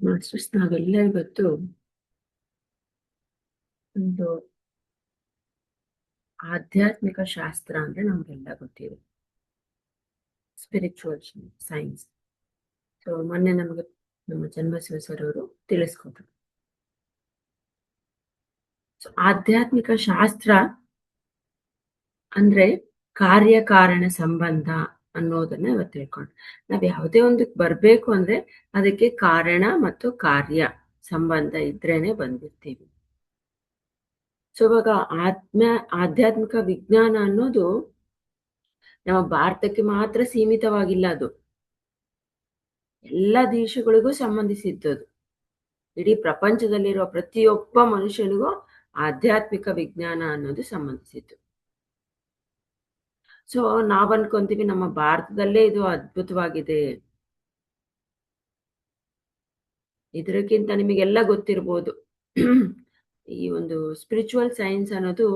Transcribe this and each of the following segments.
Masters ನಾವೆಲ್ಲ ಇವತ್ತು ಒಂದು ಆಧ್ಯಾತ್ಮಿಕ ಶಾಸ್ತ್ರ ಅಂದ್ರೆ ನಮ್ಗೆಲ್ಲ ಗೊತ್ತಿದೆ. Spiritual science. ಸೊ ಮೊನ್ನೆ ನಮಗೆ ನಮ್ಮ ಚನ್ನಬಸವ ಸರ್ ಅವರು ತಿಳಿಸ್ಕೊಟ್ರು. ಸೊ ಆಧ್ಯಾತ್ಮಿಕ ಶಾಸ್ತ್ರ ಅಂದ್ರೆ ಕಾರ್ಯಕಾರಣ ಸಂಬಂಧ ಅನ್ನೋದನ್ನ ಇವತ್ತು ತಿಳ್ಕೊಂಡು ನಾವ್ ಯಾವುದೇ ಒಂದಕ್ಕೆ ಬರ್ಬೇಕು ಅಂದ್ರೆ ಅದಕ್ಕೆ ಕಾರಣ ಮತ್ತು ಕಾರ್ಯ ಸಂಬಂಧ ಇದ್ರೇನೆ ಬಂದಿರ್ತೀವಿ. ಸೊ ಇವಾಗ ಆಧ್ಯಾತ್ಮಿಕ ವಿಜ್ಞಾನ ಅನ್ನೋದು ನಮ್ಮ ಭಾರತಕ್ಕೆ ಮಾತ್ರ ಸೀಮಿತವಾಗಿಲ್ಲ. ಅದು ಎಲ್ಲ ದೇಶಗಳಿಗೂ ಸಂಬಂಧಿಸಿದ್ದದು. ಇಡೀ ಪ್ರಪಂಚದಲ್ಲಿರುವ ಪ್ರತಿಯೊಬ್ಬ ಮನುಷ್ಯನಿಗೂ ಆಧ್ಯಾತ್ಮಿಕ ವಿಜ್ಞಾನ ಅನ್ನೋದು ಸಂಬಂಧಿಸಿದ್ದು. ಸೊ ನಾವ್ ಅನ್ಕೊಂತೀವಿ ನಮ್ಮ ಭಾರತದಲ್ಲೇ ಇದು ಅದ್ಭುತವಾಗಿದೆ. ಇದಕ್ಕಿಂತ ನಿಮಗೆಲ್ಲ ಗೊತ್ತಿರ್ಬೋದು. ಈ ಒಂದು ಸ್ಪಿರಿಚುವಲ್ ಸೈನ್ಸ್ ಅನ್ನೋದು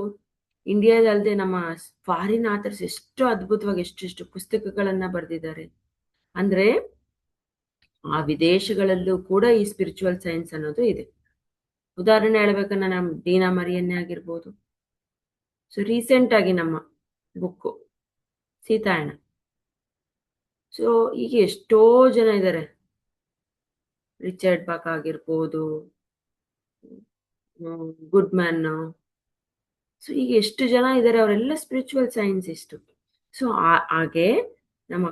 ಇಂಡಿಯಾದಲ್ಲದೆ ನಮ್ಮ ಫಾರಿನ್ ಆಥರ್ಸ್ ಎಷ್ಟು ಅದ್ಭುತವಾಗಿ ಎಷ್ಟೆಷ್ಟು ಪುಸ್ತಕಗಳನ್ನ ಬರೆದಿದ್ದಾರೆ ಅಂದ್ರೆ ಆ ವಿದೇಶಗಳಲ್ಲೂ ಕೂಡ ಈ ಸ್ಪಿರಿಚುವಲ್ ಸೈನ್ಸ್ ಅನ್ನೋದು ಇದೆ. ಉದಾಹರಣೆ ಹೇಳ್ಬೇಕನ್ನ ನಮ್ ದೀನಾ ಮರಿಯನ್ನೇ ಆಗಿರ್ಬೋದು. ಸೊ ರೀಸೆಂಟ್ ಆಗಿ ನಮ್ಮ ಬುಕ್ಕು ಸೀತಾಯಣ. ಸೊ ಈಗ ಎಷ್ಟೋ ಜನ ಇದ್ದಾರೆ. ರಿಚರ್ಡ್ ಬಾಕ್ ಆಗಿರ್ಬೋದು, ಗುಡ್ ಮ್ಯಾನ್. ಸೊ ಈಗ ಎಷ್ಟು ಜನ ಇದ್ದಾರೆ, ಅವರೆಲ್ಲ ಸ್ಪಿರಿಚುವಲ್ ಸೈನ್ಸಿಸ್ಟು. ಸೊ ಹಾಗೆ ನಮ್ಮ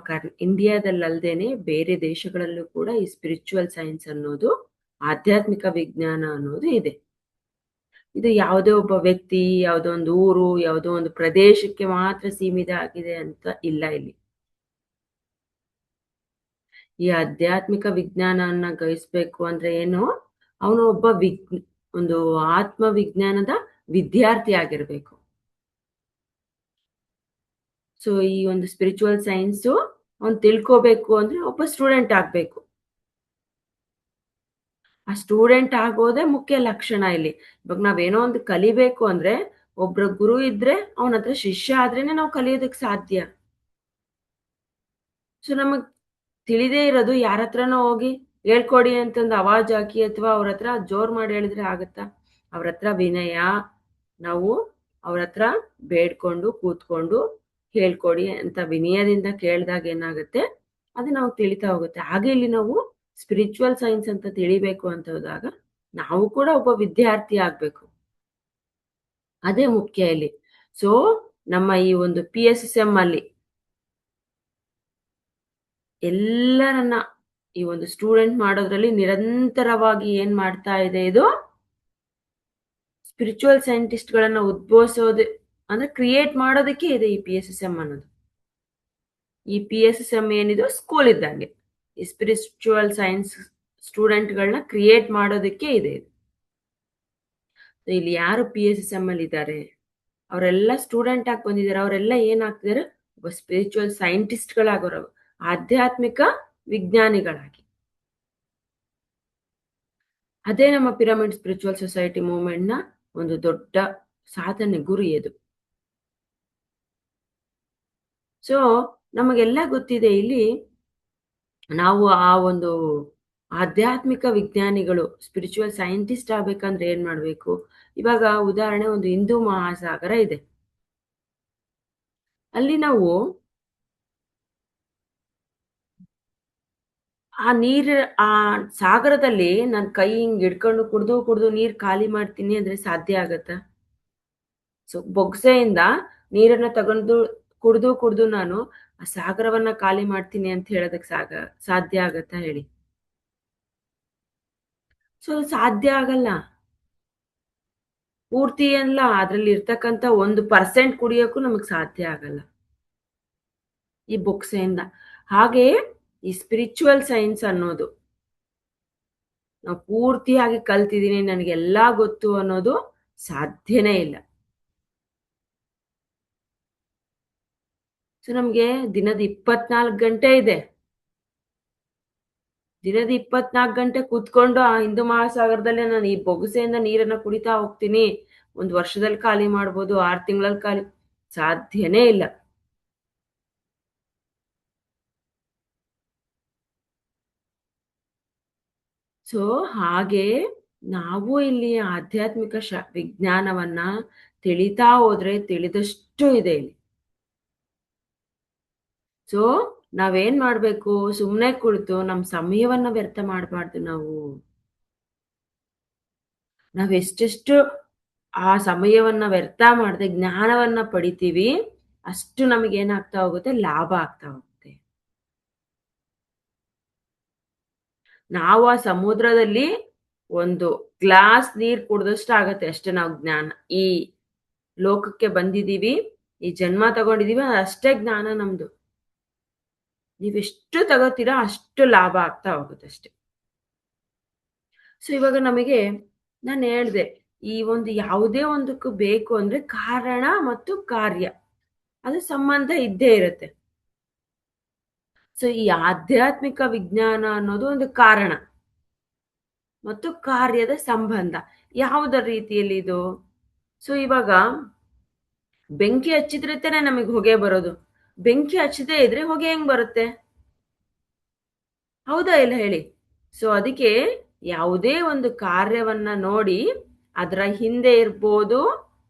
ಇಂಡಿಯಾದಲ್ಲದೇನೆ ಬೇರೆ ದೇಶಗಳಲ್ಲೂ ಕೂಡ ಈ ಸ್ಪಿರಿಚುವಲ್ ಸೈನ್ಸ್ ಅನ್ನೋದು ಆಧ್ಯಾತ್ಮಿಕ ವಿಜ್ಞಾನ ಅನ್ನೋದು ಇದೆ. ಇದು ಯಾವುದೋ ಒಬ್ಬ ವ್ಯಕ್ತಿ, ಯಾವುದೋ ಒಂದು ಊರು, ಯಾವುದೋ ಒಂದು ಪ್ರದೇಶಕ್ಕೆ ಮಾತ್ರ ಸೀಮಿತ ಆಗಿದೆ ಅಂತ ಇಲ್ಲ ಇಲ್ಲಿ. ಈ ಆಧ್ಯಾತ್ಮಿಕ ವಿಜ್ಞಾನವನ್ನ ಗ್ರಹಿಸ್ಬೇಕು ಅಂದ್ರೆ ಏನು, ಅವನು ಒಬ್ಬ ಒಂದು ಆತ್ಮ ವಿಜ್ಞಾನದ ವಿದ್ಯಾರ್ಥಿ ಆಗಿರ್ಬೇಕು. ಸೊ ಈ ಒಂದು ಸ್ಪಿರಿಚುವಲ್ ಸೈನ್ಸ್ ಅವ್ನು ತಿಳ್ಕೋಬೇಕು ಅಂದ್ರೆ ಒಬ್ಬ ಸ್ಟೂಡೆಂಟ್ ಆಗ್ಬೇಕು. ಆ ಸ್ಟೂಡೆಂಟ್ ಆಗೋದೇ ಮುಖ್ಯ ಲಕ್ಷಣ ಇಲ್ಲಿ. ಇವಾಗ ನಾವೇನೋ ಒಂದು ಕಲಿಬೇಕು ಅಂದ್ರೆ ಒಬ್ರ ಗುರು ಇದ್ರೆ ಅವನ ಹತ್ರ ಶಿಷ್ಯ ಆದ್ರೇನೆ ನಾವು ಕಲಿಯೋದಕ್ಕೆ ಸಾಧ್ಯ. ಸೊ ನಮಗ್ ತಿಳಿದೇ ಇರೋದು ಯಾರ ಹತ್ರನೋ ಹೋಗಿ ಹೇಳ್ಕೊಡಿ ಅಂತಂದು ಅವಾಜ್ ಹಾಕಿ ಅಥವಾ ಅವ್ರ ಹತ್ರ ಜೋರ್ ಮಾಡಿ ಹೇಳಿದ್ರೆ ಆಗತ್ತಾ? ಅವ್ರ ಹತ್ರ ವಿನಯ, ನಾವು ಅವ್ರ ಹತ್ರ ಬೇಡ್ಕೊಂಡು ಕೂತ್ಕೊಂಡು ಹೇಳ್ಕೊಡಿ ಅಂತ ವಿನಯದಿಂದ ಕೇಳಿದಾಗ ಏನಾಗುತ್ತೆ, ಅದು ನಾವು ತಿಳಿತಾ ಹೋಗುತ್ತೆ. ಹಾಗೆ ಇಲ್ಲಿ ನಾವು ಸ್ಪಿರಿಚುವಲ್ ಸೈನ್ಸ್ ಅಂತ ತಿಳಿಬೇಕು ಅಂತ ಹೋದಾಗ ನಾವು ಕೂಡ ಒಬ್ಬ ವಿದ್ಯಾರ್ಥಿ ಆಗ್ಬೇಕು. ಅದೇ ಮುಖ್ಯ ಇಲ್ಲಿ. ಸೊ ನಮ್ಮ ಈ ಒಂದು PSSM ಅಲ್ಲಿ ಎಲ್ಲರನ್ನ ಈ ಒಂದು ಸ್ಟೂಡೆಂಟ್ ಮಾಡೋದ್ರಲ್ಲಿ ನಿರಂತರವಾಗಿ ಏನ್ ಮಾಡ್ತಾ ಇದೆ, ಇದು ಸ್ಪಿರಿಚುವಲ್ ಸೈಂಟಿಸ್ಟ್ ಗಳನ್ನ ಉದ್ಭವಿಸೋದು ಅಂದ್ರೆ ಕ್ರಿಯೇಟ್ ಮಾಡೋದಕ್ಕೆ ಇದೆ ಈ PSSM ಅನ್ನೋದು. ಈ PSSM ಏನಿದು ಸ್ಕೂಲ್ ಇದ್ದಂಗೆ. ಈ ಸ್ಪಿರಿಚುವಲ್ ಸೈನ್ಸ್ ಸ್ಟೂಡೆಂಟ್ಗಳನ್ನ ಕ್ರಿಯೇಟ್ ಮಾಡೋದಕ್ಕೆ ಇದೆ ಇದು. ಇಲ್ಲಿ ಯಾರು PSSM ಅಲ್ಲಿ ಇದ್ದಾರೆ, ಅವರೆಲ್ಲ ಸ್ಟೂಡೆಂಟ್ ಆಗಿ ಬಂದಿದ್ದಾರೆ. ಅವರೆಲ್ಲ ಏನಾಗ್ತಿದ್ದಾರೆ, ಒಬ್ಬ ಸ್ಪಿರಿಚುವಲ್ ಸೈಂಟಿಸ್ಟ್ ಗಳಾಗೋರು, ಆಧ್ಯಾತ್ಮಿಕ ವಿಜ್ಞಾನಿಗಳಾಗಿ. ಅದೇ ನಮ್ಮ ಪಿರಮಿಡ್ ಸ್ಪಿರಿಚುವಲ್ ಸೊಸೈಟಿ ಮೂವ್ಮೆಂಟ್ ನ ಒಂದು ದೊಡ್ಡ ಸಾಧನೆ, ಗುರಿ ಅದು. ಸೊ ನಮಗೆಲ್ಲ ಗೊತ್ತಿದೆ ಇಲ್ಲಿ ನಾವು ಆ ಒಂದು ಆಧ್ಯಾತ್ಮಿಕ ವಿಜ್ಞಾನಿಗಳು ಸ್ಪಿರಿಚುವಲ್ ಸೈಂಟಿಸ್ಟ್ ಆಗ್ಬೇಕಂದ್ರೆ ಏನ್ ಮಾಡ್ಬೇಕು. ಇವಾಗ ಉದಾಹರಣೆ ಒಂದು ಹಿಂದೂ ಮಹಾಸಾಗರ ಇದೆ. ಅಲ್ಲಿ ನಾವು ಆ ಸಾಗರದಲ್ಲಿ ನನ್ ಕೈ ಹಿಂಗ್ ಹಿಡ್ಕೊಂಡು ಕುಡ್ದು ನೀರ್ ಖಾಲಿ ಮಾಡ್ತೀನಿ ಅಂದ್ರೆ ಸಾಧ್ಯ ಆಗತ್ತಾ? ಸೊ ಬೊಗ್ಸೆಯಿಂದ ನೀರನ್ನ ತಗೊಂಡು ಕುಡ್ದು ನಾನು ಆ ಸಾಗರವನ್ನ ಖಾಲಿ ಮಾಡ್ತೀನಿ ಅಂತ ಹೇಳೋದಕ್ ಸಾಧ್ಯ ಆಗತ್ತಾ ಹೇಳಿ? ಸೊ ಸಾಧ್ಯ ಆಗಲ್ಲ. ಪೂರ್ತಿ ಅಲ್ಲ, ಅದ್ರಲ್ಲಿ ಇರ್ತಕ್ಕಂಥ 1% ಕುಡಿಯೋಕ್ಕೂ ನಮಗ್ ಸಾಧ್ಯ ಆಗಲ್ಲ ಈ ಬೊಕ್ಸೆಯಿಂದ. ಹಾಗೆ ಈ ಸ್ಪಿರಿಚುವಲ್ ಸೈನ್ಸ್ ಅನ್ನೋದು ನಾವು ಪೂರ್ತಿಯಾಗಿ ಕಲ್ತಿದೀನಿ, ನನಗೆಲ್ಲಾ ಗೊತ್ತು ಅನ್ನೋದು ಸಾಧ್ಯನೇ ಇಲ್ಲ. ಸೊ ನಮ್ಗೆ ದಿನದ 24 ಗಂಟೆ ಇದೆ. ದಿನದ 24 ಗಂಟೆ ಕೂತ್ಕೊಂಡು ಆ ಹಿಂದೂ ಮಹಾಸಾಗರದಲ್ಲೇ ನಾನು ಈ ಬೊಗಸೆಯಿಂದ ನೀರನ್ನ ಕುಡಿತಾ ಹೋಗ್ತೀನಿ, 1 ವರ್ಷದಲ್ಲಿ ಖಾಲಿ ಮಾಡ್ಬೋದು, 6 ತಿಂಗಳಲ್ಲಿ ಖಾಲಿ, ಸಾಧ್ಯನೇ ಇಲ್ಲ. ಸೊ ಹಾಗೆ ನಾವು ಇಲ್ಲಿ ಆಧ್ಯಾತ್ಮಿಕ ವಿಜ್ಞಾನವನ್ನ ತಿಳಿತಾ ಹೋದ್ರೆ ತಿಳಿದಷ್ಟು ಇದೆ ಇಲ್ಲಿ. ಸೊ ನಾವೇನ್ ಮಾಡ್ಬೇಕು, ಸುಮ್ನೆ ಕುಳಿತು ನಮ್ ಸಮಯವನ್ನ ವ್ಯರ್ಥ ಮಾಡಬಾರ್ದು ನಾವು. ನಾವೆಷ್ಟೆಷ್ಟು ಆ ಸಮಯವನ್ನ ವ್ಯರ್ಥ ಮಾಡದೆ ಜ್ಞಾನವನ್ನ ಪಡಿತೀವಿ, ಅಷ್ಟು ನಮಗೇನಾಗ್ತಾ ಹೋಗುತ್ತೆ, ಲಾಭ ಆಗ್ತಾ ಹೋಗುತ್ತೆ. ನಾವು ಆ ಸಮುದ್ರದಲ್ಲಿ ಒಂದು ಗ್ಲಾಸ್ ನೀರ್ ಕುಡ್ದಷ್ಟು ಆಗತ್ತೆ ಅಷ್ಟೇ. ನಾವು ಜ್ಞಾನ ಈ ಲೋಕಕ್ಕೆ ಬಂದಿದೀವಿ, ಈ ಜನ್ಮ ತಗೊಂಡಿದೀವಿ, ಅಷ್ಟೇ ಜ್ಞಾನ ನಮ್ದು. ನೀವೆಷ್ಟು ತಗೋತೀರಾ ಅಷ್ಟು ಲಾಭ ಆಗ್ತಾ ಹೋಗುತ್ತೆ ಅಷ್ಟೇ. ಸೊ ಇವಾಗ ನಮಗೆ ನಾನು ಹೇಳ್ದೆ, ಈ ಒಂದು ಯಾವುದೇ ಒಂದಕ್ಕೂ ಬೇಕು ಅಂದ್ರೆ ಕಾರಣ ಮತ್ತು ಕಾರ್ಯ, ಅದು ಸಂಬಂಧ ಇದ್ದೇ ಇರುತ್ತೆ. ಸೊ ಈ ಆಧ್ಯಾತ್ಮಿಕ ವಿಜ್ಞಾನ ಅನ್ನೋದು ಒಂದು ಕಾರಣ ಮತ್ತು ಕಾರ್ಯದ ಸಂಬಂಧ. ಯಾವುದರ ರೀತಿಯಲ್ಲಿ ಇದು? ಸೊ ಇವಾಗ ಬೆಂಕಿ ಹಚ್ಚಿದ್ರೆ ತಾನೆ ನಮಗೆ ಹೊಗೆ ಬರೋದು. ಬೆಂಕಿ ಹಚ್ಚದೇ ಇದ್ರೆ ಹೊಗೆ ಹೆಂಗ್ ಬರುತ್ತೆ? ಹೌದಾ ಇಲ್ಲ ಹೇಳಿ? ಸೊ ಅದಕ್ಕೆ ಯಾವುದೇ ಒಂದು ಕಾರ್ಯವನ್ನ ನೋಡಿ ಅದರ ಹಿಂದೆ ಇರ್ಬೋದು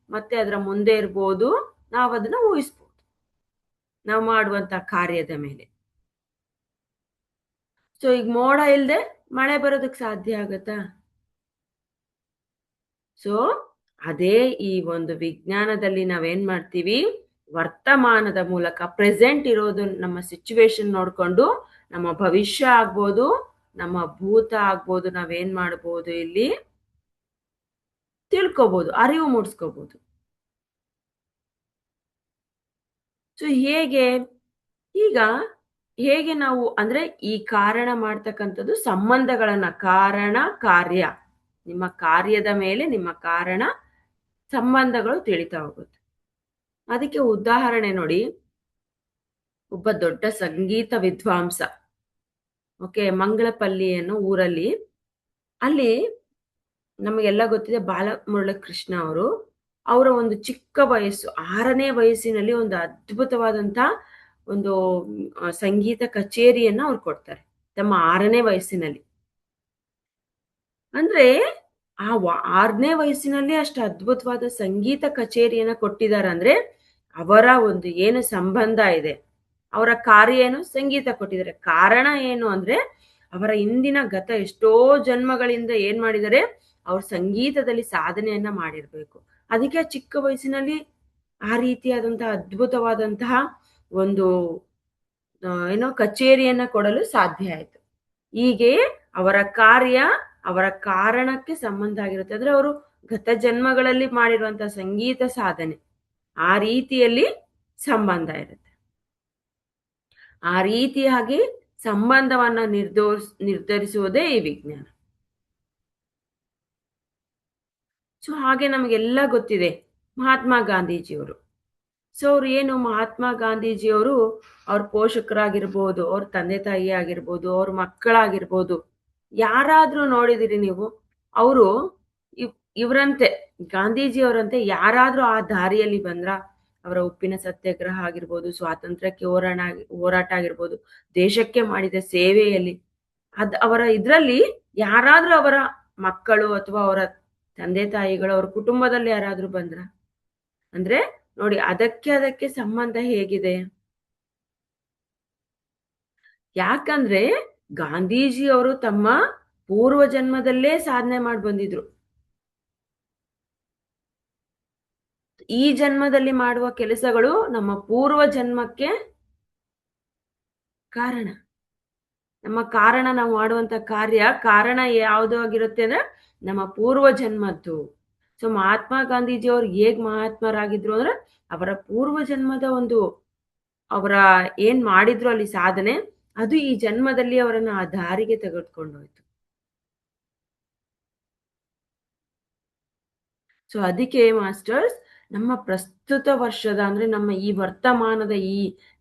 ಮತ್ತೆ ಅದರ ಮುಂದೆ ಇರ್ಬೋದು, ನಾವು ಅದನ್ನ ಊಹಿಸ್ಬೋದು ನಾವು ಮಾಡುವಂತ ಕಾರ್ಯದ ಮೇಲೆ. ಸೊ ಈಗ ಮೋಡ ಇಲ್ಲದೆ ಮಳೆ ಬರೋದಕ್ಕೆ ಸಾಧ್ಯ ಆಗತ್ತಾ? ಸೊ ಅದೇ ಈ ಒಂದು ವಿಜ್ಞಾನದಲ್ಲಿ ನಾವೇನ್ ಮಾಡ್ತೀವಿ, ವರ್ತಮಾನದ ಮೂಲಕ ಪ್ರೆಸೆಂಟ್ ಇರೋದು ನಮ್ಮ ಸಿಚುವೇಶನ್ ನೋಡ್ಕೊಂಡು ನಮ್ಮ ಭವಿಷ್ಯ ಆಗ್ಬೋದು, ನಮ್ಮ ಭೂತ ಆಗ್ಬೋದು, ನಾವೇನ್ ಮಾಡ್ಬೋದು ಇಲ್ಲಿ ತಿಳ್ಕೊಬಹುದು, ಅರಿವು ಮೂಡಿಸ್ಕೋಬಹುದು. ಸೊ ಈಗ ಹೇಗೆ ನಾವು ಅಂದ್ರೆ ಈ ಕಾರಣ ಮಾಡ್ತಕ್ಕಂಥದ್ದು ಸಂಬಂಧಗಳನ್ನ, ಕಾರಣ ಕಾರ್ಯ, ನಿಮ್ಮ ಕಾರ್ಯದ ಮೇಲೆ ನಿಮ್ಮ ಕಾರಣ ಸಂಬಂಧಗಳು ತಿಳಿತಾ ಹೋಗುತ್ತೆ. ಅದಕ್ಕೆ ಉದಾಹರಣೆ ನೋಡಿ, ಒಬ್ಬ ದೊಡ್ಡ ಸಂಗೀತ ವಿದ್ವಾಂಸ, ಓಕೆ, ಮಂಗಳಪಲ್ಲಿ ಅನ್ನೋ ಊರಲ್ಲಿ, ಅಲ್ಲಿ ನಮಗೆಲ್ಲ ಗೊತ್ತಿದೆ ಬಾಲಮುರಳಿಕೃಷ್ಣ ಅವರು, ಅವರ ಒಂದು ಚಿಕ್ಕ ವಯಸ್ಸು 6ನೇ ವಯಸ್ಸಿನಲ್ಲಿ ಒಂದು ಅದ್ಭುತವಾದಂತ ಒಂದು ಸಂಗೀತ ಕಚೇರಿಯನ್ನ ಅವ್ರು ಕೊಡ್ತಾರೆ ತಮ್ಮ 6ನೇ ವಯಸ್ಸಿನಲ್ಲಿ. ಅಂದ್ರೆ ಆ 6ನೇ ವಯಸ್ಸಿನಲ್ಲಿ ಅಷ್ಟು ಅದ್ಭುತವಾದ ಸಂಗೀತ ಕಚೇರಿಯನ್ನ ಕೊಟ್ಟಿದ್ದಾರೆ ಅಂದ್ರೆ ಅವರ ಒಂದು ಏನು ಸಂಬಂಧ ಇದೆ, ಅವರ ಕಾರ್ಯ ಏನು, ಸಂಗೀತ ಕೊಟ್ಟಿದ್ದಾರೆ. ಕಾರಣ ಏನು ಅಂದ್ರೆ ಅವರ ಇಂದಿನ ಗತ ಎಷ್ಟೋ ಜನ್ಮಗಳಿಂದ ಏನ್ ಮಾಡಿದ್ದಾರೆ, ಅವ್ರ ಸಂಗೀತದಲ್ಲಿ ಸಾಧನೆಯನ್ನ ಮಾಡಿರ್ಬೇಕು. ಅದಕ್ಕೆ ಚಿಕ್ಕ ವಯಸ್ಸಿನಲ್ಲಿ ಆ ರೀತಿಯಾದಂತಹ ಅದ್ಭುತವಾದಂತಹ ಒಂದು ಏನೋ ಕಚೇರಿಯನ್ನ ಕೊಡಲು ಸಾಧ್ಯ ಆಯ್ತು. ಹೀಗೆ ಅವರ ಕಾರ್ಯ ಅವರ ಕಾರಣಕ್ಕೆ ಸಂಬಂಧ ಆಗಿರುತ್ತೆ. ಅಂದ್ರೆ ಅವರು ಗತ ಜನ್ಮಗಳಲ್ಲಿ ಮಾಡಿರುವಂತಹ ಸಂಗೀತ ಸಾಧನೆ, ಆ ರೀತಿಯಲ್ಲಿ ಸಂಬಂಧ ಇರುತ್ತೆ. ಆ ರೀತಿಯಾಗಿ ಸಂಬಂಧವನ್ನ ನಿರ್ಧರಿಸುವುದೇ ಈ ವಿಜ್ಞಾನ. ಸೊ ಹಾಗೆ ನಮಗೆಲ್ಲ ಗೊತ್ತಿದೆ ಮಹಾತ್ಮ ಗಾಂಧೀಜಿಯವರು. ಸೊ ಅವ್ರು ಏನು, ಮಹಾತ್ಮ ಗಾಂಧೀಜಿಯವರು ಅವ್ರ ಪೋಷಕರಾಗಿರ್ಬೋದು, ಅವ್ರ ತಂದೆ ತಾಯಿ ಆಗಿರ್ಬೋದು, ಅವ್ರ ಮಕ್ಕಳಾಗಿರ್ಬೋದು, ಯಾರಾದ್ರೂ ನೋಡಿದಿರಿ ನೀವು, ಅವರು ಇವರಂತೆ, ಗಾಂಧೀಜಿಯವರಂತೆ ಯಾರಾದ್ರೂ ಆ ದಾರಿಯಲ್ಲಿ ಬಂದ್ರ, ಅವರ ಉಪ್ಪಿನ ಸತ್ಯಾಗ್ರಹ ಆಗಿರ್ಬೋದು, ಸ್ವಾತಂತ್ರ್ಯಕ್ಕೆ ಹೋರಾಟ ಆಗಿರ್ಬೋದು, ದೇಶಕ್ಕೆ ಮಾಡಿದ ಸೇವೆಯಲ್ಲಿ ಅವರ ಇದ್ರಲ್ಲಿ ಯಾರಾದ್ರೂ ಅವರ ಮಕ್ಕಳು ಅಥವಾ ಅವರ ತಂದೆ ತಾಯಿಗಳು, ಅವ್ರ ಕುಟುಂಬದಲ್ಲಿ ಯಾರಾದ್ರೂ ಬಂದ್ರ? ಅಂದ್ರೆ ನೋಡಿ, ಅದಕ್ಕೆ ಸಂಬಂಧ ಹೇಗಿದೆ? ಯಾಕಂದ್ರೆ ಗಾಂಧೀಜಿಯವರು ತಮ್ಮ ಪೂರ್ವ ಜನ್ಮದಲ್ಲೇ ಸಾಧನೆ ಮಾಡಿ ಬಂದಿದ್ರು. ಈ ಜನ್ಮದಲ್ಲಿ ಮಾಡುವ ಕೆಲಸಗಳು ನಮ್ಮ ಪೂರ್ವ ಜನ್ಮಕ್ಕೆ ಕಾರಣ. ನಮ್ಮ ಕಾರಣ, ನಾವು ಮಾಡುವಂತ ಕಾರಣ ಯಾವುದು ಆಗಿರುತ್ತೆ ಅಂದ್ರೆ ನಮ್ಮ ಪೂರ್ವ ಜನ್ಮದ್ದು. ಸೊ ಮಹಾತ್ಮ ಗಾಂಧೀಜಿ ಅವ್ರು ಹೇಗ್ ಮಹಾತ್ಮರಾಗಿದ್ರು ಅಂದ್ರೆ ಅವರ ಪೂರ್ವ ಜನ್ಮದ ಒಂದು ಅವರ ಏನ್ ಮಾಡಿದ್ರು ಅಲ್ಲಿ ಸಾಧನೆ, ಅದು ಈ ಜನ್ಮದಲ್ಲಿ ಅವರನ್ನ ಆ ದಾರಿಗೆ ತೆಗೆದುಕೊಂಡು ಹೋಯ್ತು. ಸೊ ಅದಕ್ಕೆ ಮಾಸ್ಟರ್ಸ್, ನಮ್ಮ ಪ್ರಸ್ತುತ ವರ್ಷದ ಅಂದ್ರೆ ನಮ್ಮ ಈ ವರ್ತಮಾನದ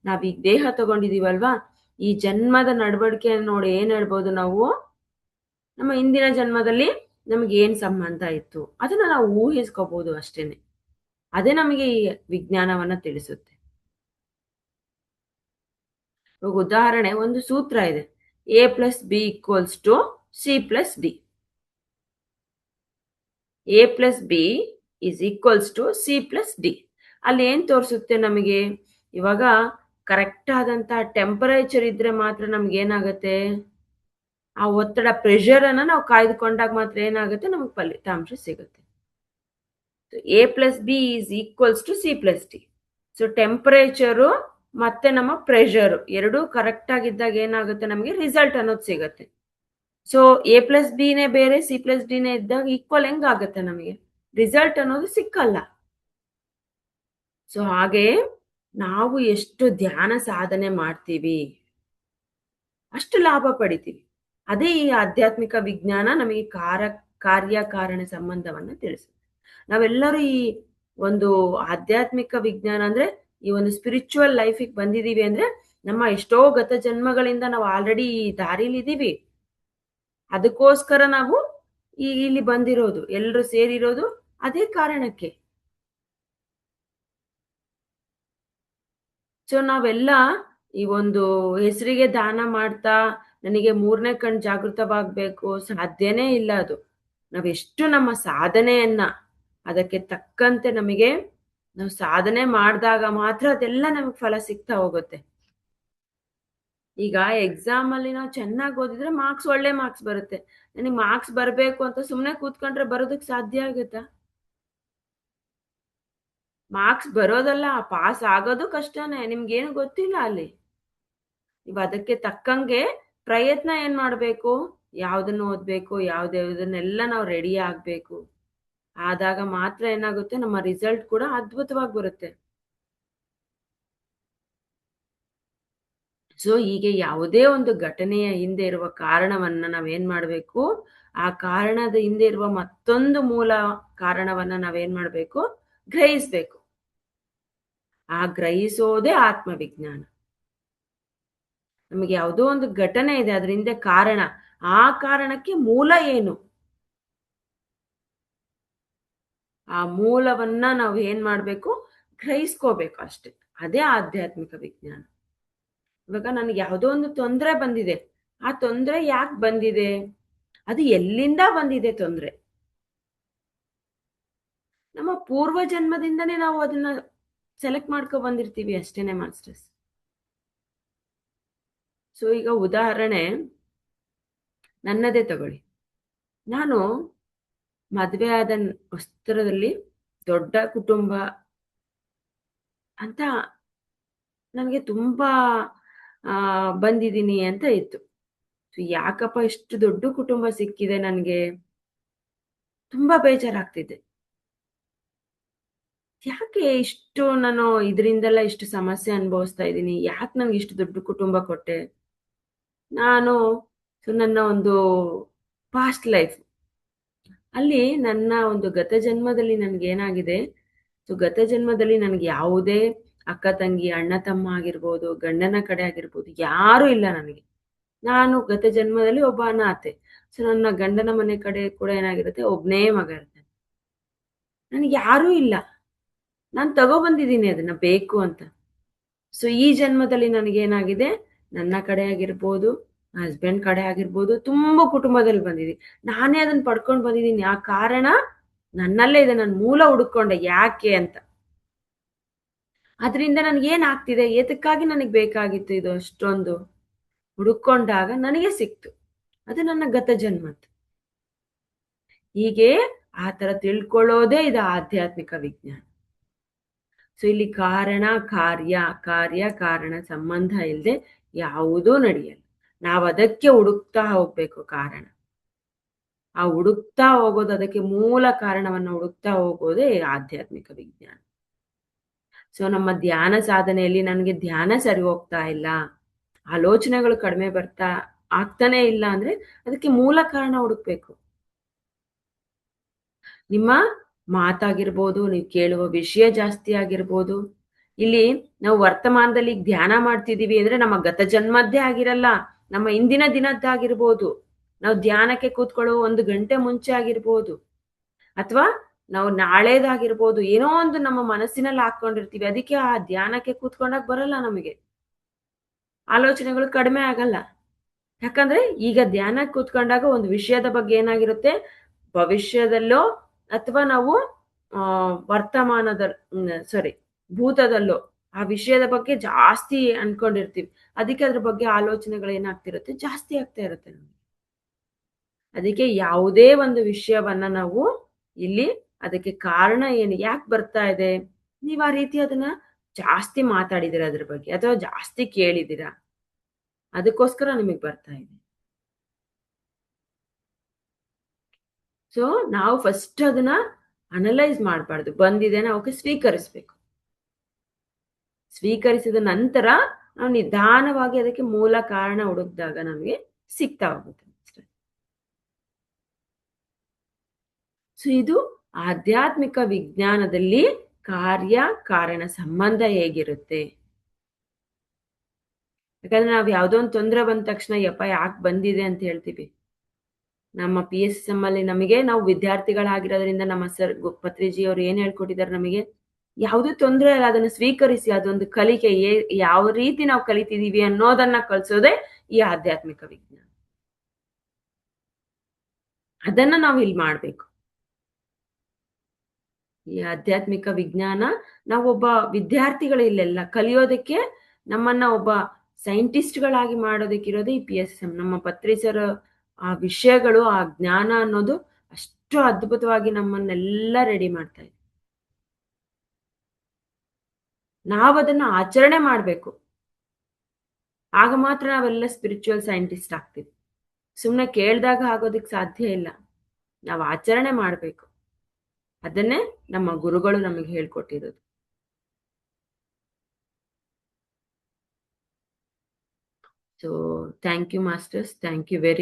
ನಾವ್ ಈಗ ದೇಹ ತಗೊಂಡಿದೀವಲ್ವಾ, ಈ ಜನ್ಮದ ನಡವಳಿಕೆಯನ್ನು ನೋಡಿ ಏನ್ ಹೇಳ್ಬೋದು ನಾವು, ನಮ್ಮ ಹಿಂದಿನ ಜನ್ಮದಲ್ಲಿ ನಮ್ಗೆ ಏನ್ ಸಂಬಂಧ ಇತ್ತು ಅದನ್ನ ನಾವು ಊಹಿಸ್ಕೋಬಹುದು ಅಷ್ಟೇನೆ. ಅದೇ ನಮಗೆ ಈ ವಿಜ್ಞಾನವನ್ನ ತಿಳಿಸುತ್ತೆ. ಇವಾಗ ಉದಾಹರಣೆ, ಒಂದು ಸೂತ್ರ ಇದೆ, A+B = C plus D. A plus B is equals to C plus D. ಅಲ್ಲಿ ಏನು ತೋರಿಸುತ್ತೆ ನಮಗೆ? ಇವಾಗ ಕರೆಕ್ಟ್ ಆದಂಥ ಟೆಂಪರೇಚರ್ ಇದ್ರೆ ಮಾತ್ರ ನಮ್ಗೆ ಏನಾಗುತ್ತೆ? ಆ ಒತ್ತಡ, ಪ್ರೆಷರ್ ಅನ್ನ ನಾವು ಕಾಯ್ದುಕೊಂಡಾಗ ಮಾತ್ರ ಏನಾಗುತ್ತೆ? ನಮಗೆ ಫಲಿತಾಂಶ ಸಿಗುತ್ತೆ. A plus B is equals to C plus D. So temperature ಮತ್ತೆ ನಮ್ಮ ಪ್ರೆಷರು ಎರಡೂ ಕರೆಕ್ಟ್ ಆಗಿದ್ದಾಗ ಏನಾಗುತ್ತೆ? ನಮಗೆ ರಿಸಲ್ಟ್ ಅನ್ನೋದು ಸಿಗುತ್ತೆ. ಸೊ ಎ ಪ್ಲಸ್ ಬಿನೇ ಬೇರೆ, ಸಿ ಪ್ಲಸ್ ಡಿನೇ ಇದ್ದಾಗ ಈಕ್ವಲ್ ಹೆಂಗಾಗುತ್ತೆ? ನಮಗೆ ರಿಸಲ್ಟ್ ಅನ್ನೋದು ಸಿಕ್ಕಲ್ಲ. ಸೊ ಹಾಗೆ ನಾವು ಎಷ್ಟು ಧ್ಯಾನ ಸಾಧನೆ ಮಾಡ್ತೀವಿ ಅಷ್ಟು ಲಾಭ ಪಡಿತೀವಿ. ಅದೇ ಈ ಆಧ್ಯಾತ್ಮಿಕ ವಿಜ್ಞಾನ ನಮಗೆ ಕಾರ್ಯಕಾರಣ ಸಂಬಂಧವನ್ನ ತಿಳಿಸುತ್ತೆ. ನಾವೆಲ್ಲರೂ ಈ ಒಂದು ಆಧ್ಯಾತ್ಮಿಕ ವಿಜ್ಞಾನ ಅಂದ್ರೆ ಈ ಒಂದು ಸ್ಪಿರಿಚುವಲ್ ಲೈಫಿಗೆ ಬಂದಿದೀವಿ ಅಂದ್ರೆ ನಮ್ಮ ಎಷ್ಟೋ ಗತ ಜನ್ಮಗಳಿಂದ ನಾವು ಆಲ್ರೆಡಿ ಈ ದಾರಿಲಿ ಇದೀವಿ. ಅದಕ್ಕೋಸ್ಕರ ನಾವು ಇಲ್ಲಿ ಬಂದಿರೋದು, ಎಲ್ಲರೂ ಸೇರಿರೋದು ಅದೇ ಕಾರಣಕ್ಕೆ. ಸೊ ನಾವೆಲ್ಲ ಈ ಒಂದು ಹೆಸರಿಗೆ ದಾನ ಮಾಡ್ತಾ ನನಗೆ 3ನೇ ಕಣ್ ಜಾಗೃತವಾಗಬೇಕು, ಸಾಧ್ಯನೇ ಇಲ್ಲ ಅದು. ನಾವೆಷ್ಟು ನಮ್ಮ ಸಾಧನೆಯನ್ನ ಅದಕ್ಕೆ ತಕ್ಕಂತೆ ನಾವು ಸಾಧನೆ ಮಾಡಿದಾಗ ಮಾತ್ರ ಅದೆಲ್ಲ ನಮಗೆ ಫಲ ಸಿಗ್ತಾ ಹೋಗುತ್ತೆ. ಈಗ ಎಕ್ಸಾಮ್ ಅಲ್ಲಿ ನಾವು ಚೆನ್ನಾಗಿ ಓದಿದ್ರೆ ಒಳ್ಳೆ ಮಾರ್ಕ್ಸ್ ಬರುತ್ತೆ. ನನಗೆ ಮಾರ್ಕ್ಸ್ ಬರಬೇಕು ಅಂತ ಸುಮ್ಮನೆ ಕೂತ್ಕೊಂಡ್ರೆ ಬರೋದಕ್ಕೆ ಸಾಧ್ಯ ಆಗುತ್ತಾ? ಮಾರ್ಕ್ಸ್ ಬರೋದಲ್ಲ, ಪಾಸ್ ಆಗೋದು ಕಷ್ಟನೇ. ನಿಮ್ಗೇನು ಗೊತ್ತಿಲ್ಲ ಅಲ್ಲಿ. ನೀವು ಅದಕ್ಕೆ ತಕ್ಕಂಗೆ ಪ್ರಯತ್ನ ಏನ್ ಮಾಡ್ಬೇಕು? ಯಾವ್ದನ್ನ ಓದ್ಬೇಕು, ಯಾವ್ದನ್ನೆಲ್ಲ ನಾವು ರೆಡಿ ಆಗ್ಬೇಕು. ಆದಾಗ ಮಾತ್ರ ಏನಾಗುತ್ತೆ? ನಮ್ಮ ರಿಸಲ್ಟ್ ಕೂಡ ಅದ್ಭುತವಾಗಿ ಬರುತ್ತೆ. ಸೊ ಹೀಗೆ ಯಾವುದೇ ಒಂದು ಘಟನೆಯ ಹಿಂದೆ ಇರುವ ಕಾರಣವನ್ನ ನಾವೇನ್ ಮಾಡ್ಬೇಕು? ಆ ಕಾರಣದ ಹಿಂದೆ ಇರುವ ಮತ್ತೊಂದು ಮೂಲ ಕಾರಣವನ್ನ ನಾವೇನ್ ಮಾಡ್ಬೇಕು? ಗ್ರಹಿಸ್ಬೇಕು. ಆ ಗ್ರಹಿಸೋದೇ ಆತ್ಮವಿಜ್ಞಾನ. ನಮಗೆ ಯಾವುದೋ ಒಂದು ಘಟನೆ ಇದೆ, ಅದ್ರ ಹಿಂದೆ ಕಾರಣ, ಆ ಕಾರಣಕ್ಕೆ ಮೂಲ ಏನು? ಆ ಮೂಲವನ್ನ ನಾವು ಏನ್ ಮಾಡ್ಬೇಕು? ಗ್ರಹಿಸ್ಕೋಬೇಕು ಅಷ್ಟೆ. ಅದೇ ಆಧ್ಯಾತ್ಮಿಕ ವಿಜ್ಞಾನ. ಇವಾಗ ನನಗೆ ಯಾವುದೋ ಒಂದು ತೊಂದರೆ ಬಂದಿದೆ. ಆ ತೊಂದರೆ ಯಾಕೆ ಬಂದಿದೆ? ಅದು ಎಲ್ಲಿಂದ ಬಂದಿದೆ ತೊಂದರೆ? ನಮ್ಮ ಪೂರ್ವ ಜನ್ಮದಿಂದನೇ ನಾವು ಅದನ್ನ ಸೆಲೆಕ್ಟ್ ಮಾಡ್ಕೊ ಬಂದಿರ್ತೀವಿ ಅಷ್ಟೇನೆ ಮಾಸ್ಟರ್ಸ್. ಸೊ ಈಗ ಉದಾಹರಣೆ ನನ್ನದೇ ತಗೊಳ್ಳಿ. ನಾನು ಮದುವೆ ಆದ ವಸ್ತ್ರದಲ್ಲಿ ದೊಡ್ಡ ಕುಟುಂಬ ಅಂತ ನನಗೆ ತುಂಬಾ ಬಂದಿದ್ದೀನಿ ಅಂತ ಇತ್ತು. ಸೊ ಯಾಕಪ್ಪ ಇಷ್ಟು ದೊಡ್ಡ ಕುಟುಂಬ ಸಿಕ್ಕಿದೆ ನನಗೆ? ತುಂಬಾ ಬೇಜಾರಾಗ್ತಿದೆ. ಯಾಕೆ ಇಷ್ಟು ನಾನು ಇದರಿಂದೆಲ್ಲ ಇಷ್ಟು ಸಮಸ್ಯೆ ಅನುಭವಿಸ್ತಾ ಇದ್ದೀನಿ? ಯಾಕೆ ನನಗೆ ಇಷ್ಟು ದೊಡ್ಡ ಕುಟುಂಬ ಕೊಟ್ಟೆ? ನನ್ನ ಒಂದು ಪಾಸ್ಟ್ ಲೈಫ್ ಅಲ್ಲಿ ನನ್ನ ಒಂದು ಗತ ಜನ್ಮದಲ್ಲಿ ನನ್ಗೇನಾಗಿದೆ? ಸೊ ಗತ ಜನ್ಮದಲ್ಲಿ ನನಗೆ ಯಾವುದೇ ಅಕ್ಕ ತಂಗಿ, ಅಣ್ಣ ತಮ್ಮ ಆಗಿರ್ಬೋದು, ಗಂಡನ ಕಡೆ ಆಗಿರ್ಬೋದು, ಯಾರು ಇಲ್ಲ ನನಗೆ. ನಾನು ಗತ ಜನ್ಮದಲ್ಲಿ ಒಬ್ಬ ಅನಾಥೆ. ಸೊ ನನ್ನ ಗಂಡನ ಮನೆ ಕಡೆ ಕೂಡ ಏನಾಗಿರುತ್ತೆ? ಒಬ್ನೇ ಮಗ ಇರ್ತಾನೆ. ನನಗೆ ಯಾರೂ ಇಲ್ಲ. ನಾನು ತಗೊಬಂದಿದ್ದೀನಿ ಅದನ್ನ ಬೇಕು ಅಂತ. ಸೊ ಈ ಜನ್ಮದಲ್ಲಿ ನನಗೇನಾಗಿದೆ? ನನ್ನ ಕಡೆ ಆಗಿರ್ಬೋದು, ಹಸ್ಬೆಂಡ್ ಕಡೆ ಆಗಿರ್ಬೋದು, ತುಂಬಾ ಕುಟುಂಬದಲ್ಲಿ ಬಂದಿದ್ದೀನಿ. ನಾನೇ ಅದನ್ನ ಪಡ್ಕೊಂಡು ಬಂದಿದ್ದೀನಿ. ಆ ಕಾರಣ ನನ್ನಲ್ಲೇ ಇದೆ. ನಾನು ಮೂಲ ಹುಡುಕೊಂಡೆ ಯಾಕೆ ಅಂತ. ಅದರಿಂದ ನನ್ಗೇನಾಗ್ತಿದೆ? ಏತಕ್ಕಾಗಿ ನನಗೆ ಬೇಕಾಗಿತ್ತು ಇದು ಅಷ್ಟೊಂದು? ಹುಡುಕೊಂಡಾಗ ನನಗೆ ಸಿಕ್ತು. ಅದು ನನ್ನ ಗತ ಜನ್ಮದ್ದು. ಹೀಗೆ ಆ ತರ ತಿಳ್ಕೊಳ್ಳೋದೇ ಇದು ಆಧ್ಯಾತ್ಮಿಕ ವಿಜ್ಞಾನ. ಸೊ ಇಲ್ಲಿ ಕಾರಣ ಕಾರ್ಯ, ಕಾರ್ಯ ಕಾರಣ ಸಂಬಂಧ ಇಲ್ಲದೆ ಯಾವುದೂ ನಡೆಯಲ್ಲ. ನಾವು ಅದಕ್ಕೆ ಹುಡುಕ್ತಾ ಹೋಗ್ಬೇಕು ಕಾರಣ. ಆ ಹುಡುಕ್ತಾ ಹೋಗೋದು, ಅದಕ್ಕೆ ಮೂಲ ಕಾರಣವನ್ನು ಹುಡುಕ್ತಾ ಹೋಗೋದೇ ಆಧ್ಯಾತ್ಮಿಕ ವಿಜ್ಞಾನ. ಸೊ ನಮ್ಮ ಧ್ಯಾನ ಸಾಧನೆಯಲ್ಲಿ ನನಗೆ ಧ್ಯಾನ ಸರಿ ಹೋಗ್ತಾ ಇಲ್ಲ, ಆಲೋಚನೆಗಳು ಕಡಿಮೆ ಆಗ್ತಾನೆ ಇಲ್ಲ ಅಂದ್ರೆ ಅದಕ್ಕೆ ಮೂಲ ಕಾರಣ ಹುಡುಕ್ಬೇಕು. ನಿಮ್ಮ ಮಾತಾಗಿರ್ಬೋದು, ನೀವು ಕೇಳುವ ವಿಷಯ ಜಾಸ್ತಿ ಆಗಿರ್ಬೋದು. ಇಲ್ಲಿ ನಾವು ವರ್ತಮಾನದಲ್ಲಿ ಧ್ಯಾನ ಮಾಡ್ತಿದೀವಿ ಅಂದ್ರೆ ನಮ್ಮ ಗತ ಜನ್ಮದ್ದೇ ಆಗಿರಲ್ಲ, ನಮ್ಮ ಇಂದಿನ ದಿನದ್ದಾಗಿರ್ಬೋದು. ನಾವು ಧ್ಯಾನಕ್ಕೆ ಕೂತ್ಕೊಳ್ಳೋ 1 ಗಂಟೆ ಮುಂಚೆ ಆಗಿರ್ಬೋದು, ಅಥವಾ ನಾವು ನಾಳೆದಾಗಿರ್ಬೋದು. ಏನೋ ಒಂದು ನಮ್ಮ ಮನಸ್ಸಿನಲ್ಲಿ ಹಾಕೊಂಡಿರ್ತೀವಿ. ಅದಕ್ಕೆ ಆ ಧ್ಯಾನಕ್ಕೆ ಕೂತ್ಕೊಂಡಾಗ ಬರಲ್ಲ ನಮಗೆ, ಆಲೋಚನೆಗಳು ಕಡಿಮೆ ಆಗಲ್ಲ. ಯಾಕಂದ್ರೆ ಈಗ ಧ್ಯಾನ ಕೂತ್ಕೊಂಡಾಗ ಒಂದು ವಿಷಯದ ಬಗ್ಗೆ ಏನಾಗಿರುತ್ತೆ, ಭವಿಷ್ಯದಲ್ಲೋ ಅಥವಾ ನಾವು ವರ್ತಮಾನದ ಸಾರಿ ಭೂತದಲ್ಲೋ ಆ ವಿಷಯದ ಬಗ್ಗೆ ಜಾಸ್ತಿ ಅನ್ಕೊಂಡಿರ್ತೀವಿ. ಅದಕ್ಕೆ ಅದ್ರ ಬಗ್ಗೆ ಆಲೋಚನೆಗಳು ಏನಾಗ್ತಿರುತ್ತೆ, ಜಾಸ್ತಿ ಆಗ್ತಾ ಇರುತ್ತೆ ನಮ್ಗೆ. ಅದಕ್ಕೆ ಯಾವುದೇ ಒಂದು ವಿಷಯವನ್ನ ನಾವು ಇಲ್ಲಿ ಅದಕ್ಕೆ ಕಾರಣ ಏನು, ಯಾಕೆ ಬರ್ತಾ ಇದೆ, ನೀವು ಆ ರೀತಿ ಅದನ್ನ ಜಾಸ್ತಿ ಮಾತಾಡಿದಿರ ಅದ್ರ ಬಗ್ಗೆ ಅಥವಾ ಜಾಸ್ತಿ ಕೇಳಿದಿರ, ಅದಕ್ಕೋಸ್ಕರ ನಿಮಗೆ ಬರ್ತಾ ಇದೆ. ಸೊ ನಾವು ಫಸ್ಟ್ ಅದನ್ನ ಅನಲೈಸ್ ಮಾಡಬಾರ್ದು, ಬಂದಿದೆ ನಾವು ಸ್ವೀಕರಿಸ್ಬೇಕು. ಸ್ವೀಕರಿಸಿದ ನಂತರ ನಾವು ನಿಧಾನವಾಗಿ ಅದಕ್ಕೆ ಮೂಲ ಕಾರಣ ಹುಡುಕಿದಾಗ ನಮಗೆ ಸಿಗ್ತಾ ಹೋಗುತ್ತೆ. ಸೊ ಇದು ಆಧ್ಯಾತ್ಮಿಕ ವಿಜ್ಞಾನದಲ್ಲಿ ಕಾರ್ಯ ಕಾರಣ ಸಂಬಂಧ ಹೇಗಿರುತ್ತೆ. ಯಾಕಂದ್ರೆ ನಾವು ಯಾವುದೋ ಒಂದು ತೊಂದರೆ ಬಂದ ತಕ್ಷಣ ಯಪ್ಪ ಯಾಕೆ ಬಂದಿದೆ ಅಂತ ಹೇಳ್ತೀವಿ. ನಮ್ಮ PSM ಅಲ್ಲಿ ನಮಗೆ, ನಾವು ವಿದ್ಯಾರ್ಥಿಗಳಾಗಿರೋದ್ರಿಂದ ನಮ್ಮ ಸರ್ ಪತ್ರಿಜಿ ಅವರು ಏನ್ ಹೇಳ್ಕೊಟ್ಟಿದ್ದಾರೆ ನಮಗೆ, ಯಾವುದೇ ತೊಂದರೆ ಇಲ್ಲ ಅದನ್ನು ಸ್ವೀಕರಿಸಿ, ಅದೊಂದು ಕಲಿಕೆ, ಯಾವ ರೀತಿ ನಾವು ಕಲಿತಿದೀವಿ ಅನ್ನೋದನ್ನ ಕಲಿಸೋದೇ ಈ ಆಧ್ಯಾತ್ಮಿಕ ವಿಜ್ಞಾನ. ಅದನ್ನ ನಾವು ಇಲ್ಲಿ ಮಾಡ್ಬೇಕು. ಈ ಆಧ್ಯಾತ್ಮಿಕ ವಿಜ್ಞಾನ ನಾವೊಬ್ಬ ವಿದ್ಯಾರ್ಥಿಗಳು ಇಲ್ಲೆಲ್ಲ ಕಲಿಯೋದಕ್ಕೆ, ನಮ್ಮನ್ನ ಒಬ್ಬ ಸೈಂಟಿಸ್ಟ್ಗಳಾಗಿ ಮಾಡೋದಕ್ಕಿರೋದು ಈ PSM. ನಮ್ಮ ಪತ್ರಿಸರ ಆ ವಿಷಯಗಳು, ಆ ಜ್ಞಾನ ಅನ್ನೋದು ಅಷ್ಟು ಅದ್ಭುತವಾಗಿ ನಮ್ಮನ್ನೆಲ್ಲ ರೆಡಿ ಮಾಡ್ತಾ ಇದೆ. ನಾವದನ್ನ ಆಚರಣೆ ಮಾಡಬೇಕು, ಆಗ ಮಾತ್ರ ನಾವೆಲ್ಲ ಸ್ಪಿರಿಚುವಲ್ ಸೈಂಟಿಸ್ಟ್ ಆಗ್ತೀವಿ. ಸುಮ್ಮನೆ ಕೇಳಿದಾಗ ಆಗೋದಕ್ಕೆ ಸಾಧ್ಯ ಇಲ್ಲ, ನಾವು ಆಚರಣೆ ಮಾಡಬೇಕು. ಅದನ್ನೇ ನಮ್ಮ ಗುರುಗಳು ನಮಗೆ ಹೇಳ್ಕೊಟ್ಟಿರೋದು. So thank you masters, thank you very